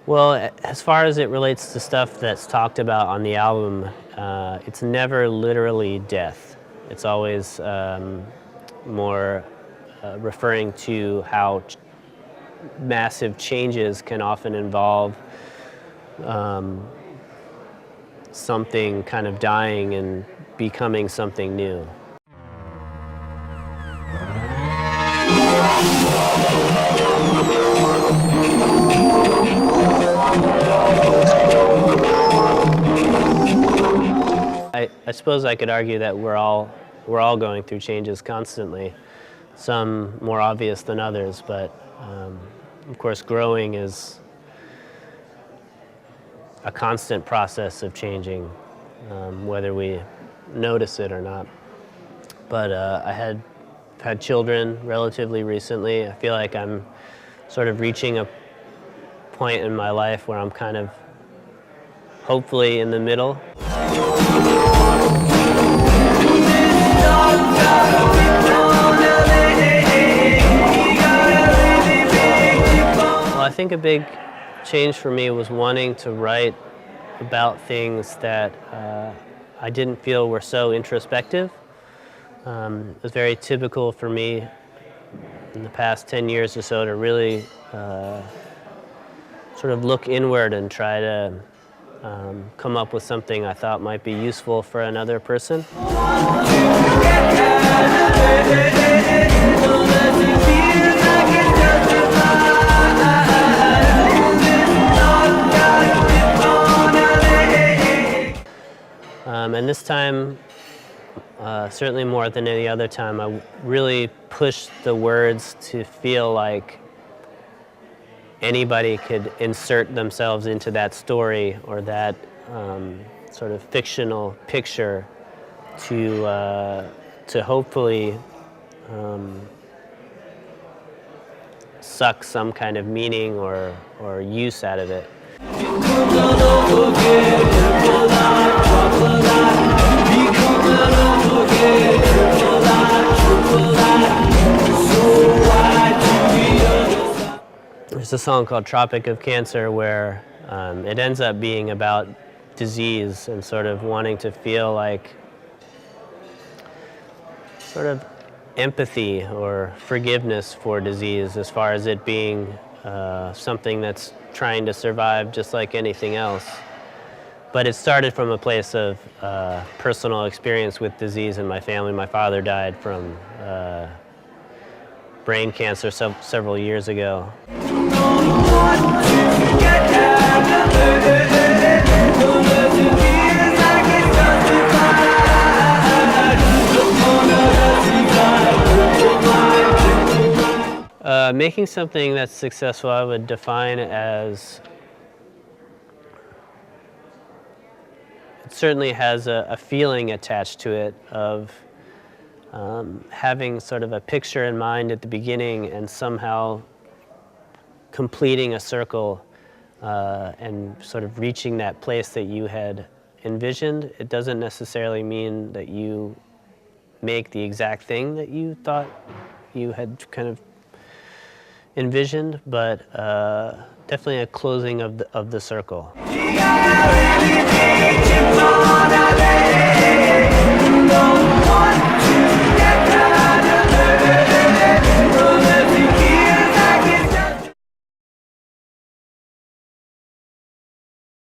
Well, as far as it relates to stuff that's talked about on the album, it's never literally death. It's always more referring to how massive changes can often involve something kind of dying and becoming something new. I suppose I could argue that we're all going through changes constantly, some more obvious than others, but of course growing is a constant process of changing, whether we notice it or not. But I had children relatively recently. I feel like I'm sort of reaching a point in my life where I'm kind of hopefully in the middle. Well, I think a big change for me was wanting to write about things that I didn't feel were so introspective. It was very typical for me in the past 10 years or so to really sort of look inward and try to come up with something I thought might be useful for another person. And this time, certainly more than any other time, I really pushed the words to feel like anybody could insert themselves into that story or that sort of fictional picture to hopefully suck some kind of meaning or use out of it. There's a song called Tropic of Cancer where it ends up being about disease and sort of wanting to feel like sort of empathy or forgiveness for disease as far as it being something that's trying to survive just like anything else. But it started from a place of personal experience with disease in my family. My father died from brain cancer several years ago. Making something that's successful, I would define as it certainly has a feeling attached to it of having sort of a picture in mind at the beginning and somehow completing a circle and sort of reaching that place that you had envisioned. It doesn't necessarily mean that you make the exact thing that you thought you had kind of envisioned, but definitely a closing of the circle.